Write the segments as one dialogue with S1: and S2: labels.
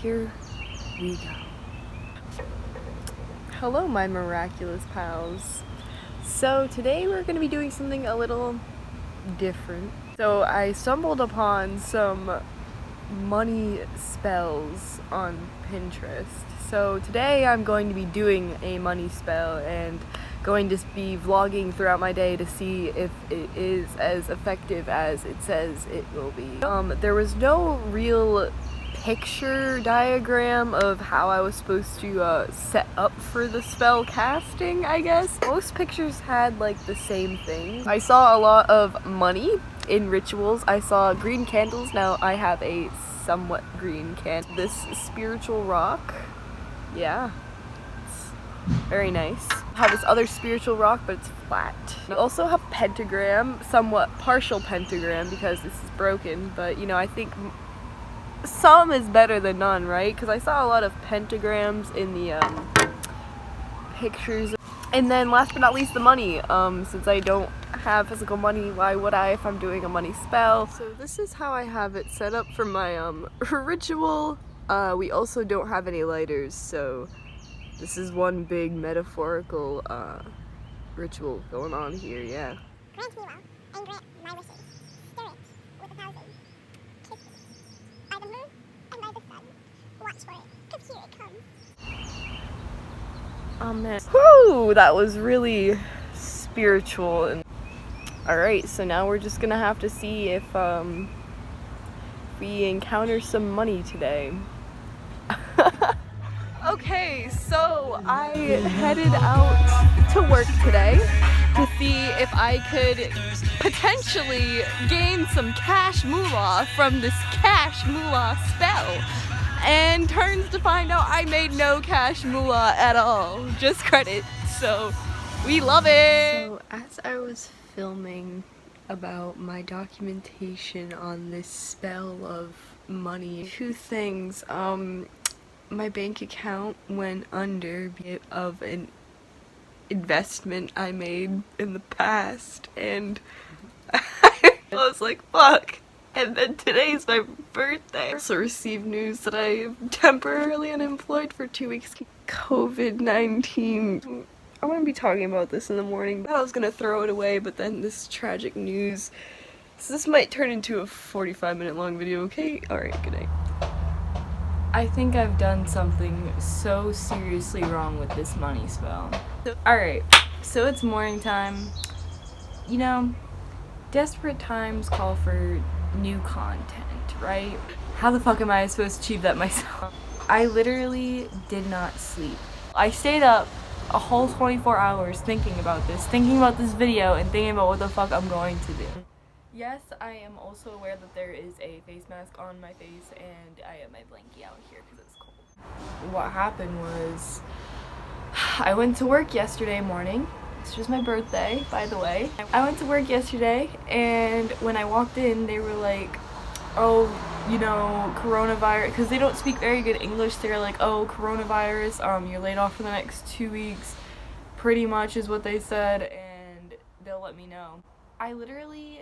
S1: here we go. Hello, my miraculous pals. So today we're going to be doing something a little different. So I stumbled upon some money spells on Pinterest. So today I'm going to be doing a money spell and going to be vlogging throughout my day to see if it is as effective as it says it will be. There was no real picture diagram of how I was supposed to set up for the spell casting, I guess. Most pictures had like the same thing. I saw a lot of money in rituals. I saw green candles. Now I have a somewhat green candle. This spiritual rock. Yeah. It's very nice. I have this other spiritual rock, but it's flat. I also have pentagram, somewhat partial pentagram because this is broken, but you know, I think some is better than none, right? Because I saw a lot of pentagrams in the pictures. And then last but not least, the money. Since I don't have physical money, why would I if I'm doing a money spell? So this is how I have it set up for my ritual. We also don't have any lighters, so this is one big metaphorical ritual going on here, yeah.
S2: Grant me well, and grant my wishes. Stir it with 1,000 kisses. By the moon and by the sun. Watch for it, 'cause here it comes.
S1: Amen. Whew, that was really spiritual. And alright, so now we're just gonna have to see if we encounter some money today. Okay, so I headed out to work today to see if I could potentially gain some cash moolah from this cash moolah spell. And turns to find out I made no cash moolah at all, just credit, so we love it! So as I was filming about my documentation on this spell of money, two things. My bank account went under of an investment I made in the past, and I was like, fuck. And then today's my birthday. I also received news that I am temporarily unemployed for 2 weeks. COVID-19. I'm gonna be talking about this in the morning. I was gonna throw it away, but then this tragic news. So this might turn into a 45-minute long video, okay? Alright, good night. I think I've done something so seriously wrong with this money spell. Alright, so it's morning time. You know, desperate times call for new content, right? How the fuck am I supposed to achieve that myself? I literally did not sleep. I stayed up a whole 24 hours thinking about this video, and thinking about what the fuck I'm going to do. Yes, I am also aware that there is a face mask on my face, and I have my blankie out here because it's cold. What happened was, I went to work yesterday morning. It's just my birthday, by the way. I went to work yesterday, and when I walked in, they were like, oh, you know, coronavirus, because they don't speak very good English. They're like, oh, coronavirus, you're laid off for the next 2 weeks, pretty much is what they said, and they'll let me know. I literally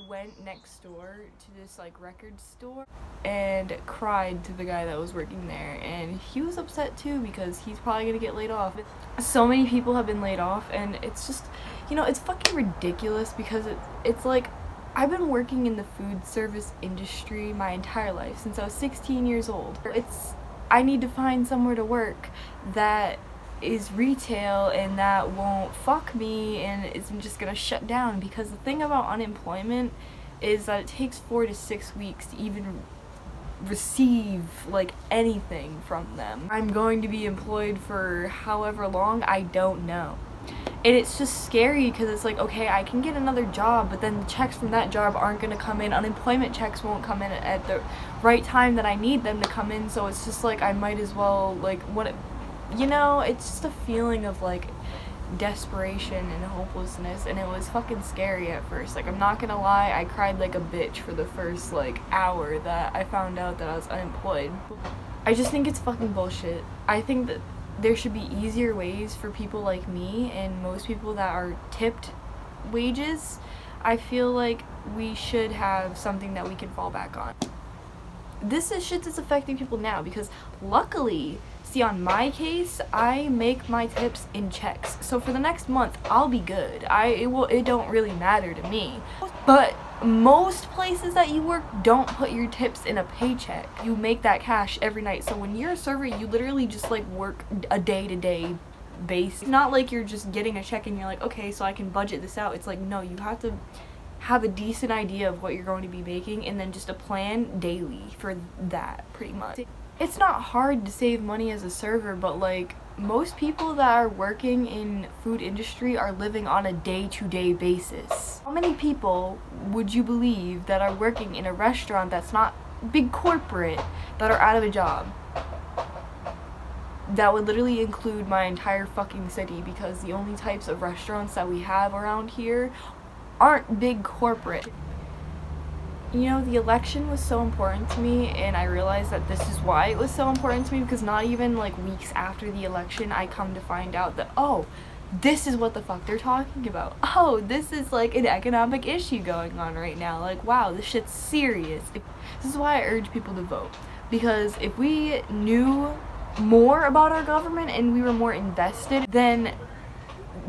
S1: went next door to this like record store and cried to the guy that was working there, and he was upset too because he's probably gonna get laid off. So many people have been laid off, and it's just, you know, it's fucking ridiculous because it's like, I've been working in the food service industry my entire life since I was 16 years old. I need to find somewhere to work that is retail and that won't fuck me and isn't just gonna shut down, because the thing about unemployment is that it takes 4 to 6 weeks to even receive like anything from them. I'm going to be employed for however long, I don't know. And it's just scary because it's like, okay, I can get another job, but then the checks from that job aren't going to come in. Unemployment checks won't come in at the right time that I need them to come in, so it's just like I might as well, like, you know, it's just a feeling of like desperation and hopelessness, and it was fucking scary at first. Like, I'm not gonna lie, I cried like a bitch for the first like hour that I found out that I was unemployed. I just think it's fucking bullshit. I think that there should be easier ways for people like me and most people that are tipped wages. I feel like we should have something that we can fall back on.
S3: this is shit that's affecting people now, because luckily, see, on my case, I make my tips in checks. So for the next month, I'll be good. It don't really matter to me. But most places that you work don't put your tips in a paycheck. You make that cash every night. So when you're a server, you literally just like work a day-to-day base. It's not like you're just getting a check and you're like, okay, so I can budget this out. It's like, no, you have to have a decent idea of what you're going to be making and then just a plan daily for that, pretty much. It's not hard to save money as a server, but like most people that are working in food industry are living on a day-to-day basis. How many people would you believe that are working in a restaurant that's not big corporate that are out of a job? That would literally include my entire fucking city, because the only types of restaurants that we have around here aren't big corporate. You know, the election was so important to me, and I realized that this is why it was so important to me, because not even like weeks after the election I come to find out that, oh, this is what the fuck they're talking about. Oh, this is like an economic issue going on right now. Like, wow, this shit's serious. This is why I urge people to vote, because if we knew more about our government and we were more invested, then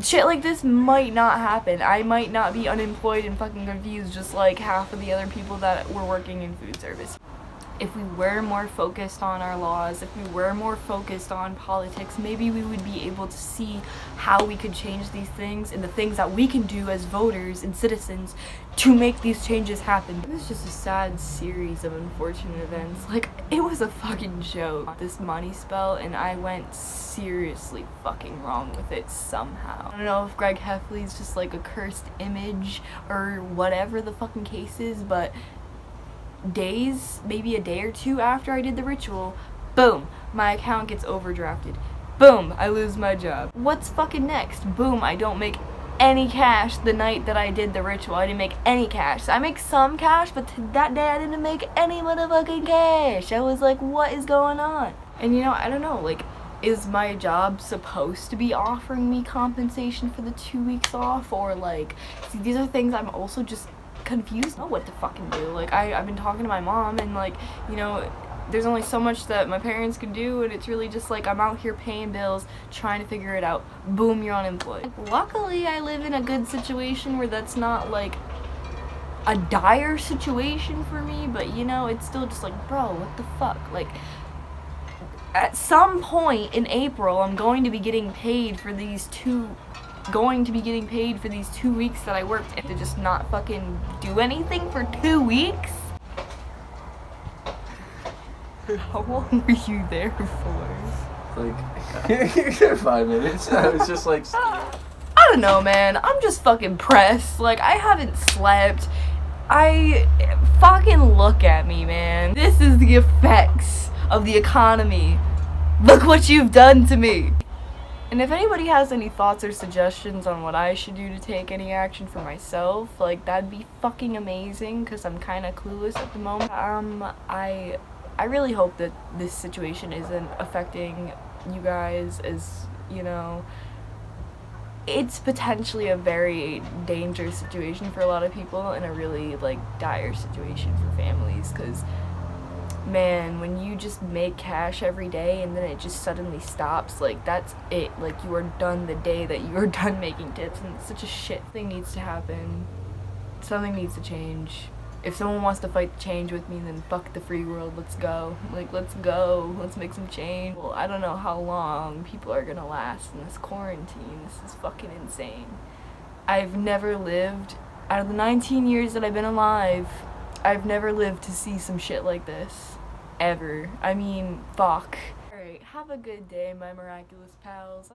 S3: shit like this might not happen. I might not be unemployed and fucking confused just like half of the other people that were working in food service. If we were more focused on our laws, if we were more focused on politics, maybe we would be able to see how we could change these things and the things that we can do as voters and citizens to make these changes happen. It was just a sad series of unfortunate events. Like, it was a fucking joke, this money spell, and I went seriously fucking wrong with it somehow. I don't know if Greg Heffley's just like a cursed image or whatever the fucking case is, but maybe a day or two after I did the ritual, boom, my account gets overdrafted. Boom, I lose my job. What's fucking next? Boom, I don't make any cash the night that I did the ritual. I didn't make any cash. I make some cash, but that day I didn't make any motherfucking cash. I was like, what is going on? And you know, I don't know, like, is my job supposed to be offering me compensation for the 2 weeks off? Or like, see, these are things I'm also just confused. I don't know what to fucking do. Like, I've been talking to my mom, and like, you know, there's only so much that my parents can do, and it's really just like I'm out here paying bills, trying to figure it out. Boom, you're unemployed. Luckily, I live in a good situation where that's not like a dire situation for me, but you know, it's still just like, bro, what the fuck? Like, at some point in April, I'm going to be getting paid for these 2 weeks that I worked, and to just not fucking do anything for 2 weeks? How long were you there for?
S4: Like 5 minutes. I was just like,
S3: I don't know, man. I'm just fucking pressed. Like, I haven't slept. Fucking look at me, man. This is the effects of the economy. Look what you've done to me. And if anybody has any thoughts or suggestions on what I should do to take any action for myself, like, that'd be fucking amazing, because I'm kind of clueless at the moment. I really hope that this situation isn't affecting you guys, as, you know, it's potentially a very dangerous situation for a lot of people, and a really, like, dire situation for families, because, man, when you just make cash every day and then it just suddenly stops, like, that's it. Like, you are done the day that you are done making tips, and it's such a shit thing needs to happen. Something needs to change. If someone wants to fight the change with me, then fuck the free world, let's go. Like, let's go, let's make some change. Well, I don't know how long people are gonna last in this quarantine. This is fucking insane. I've never lived, out of the 19 years that I've been alive, I've never lived to see some shit like this. Ever. I mean, fuck. Alright, have a good day, my miraculous pals.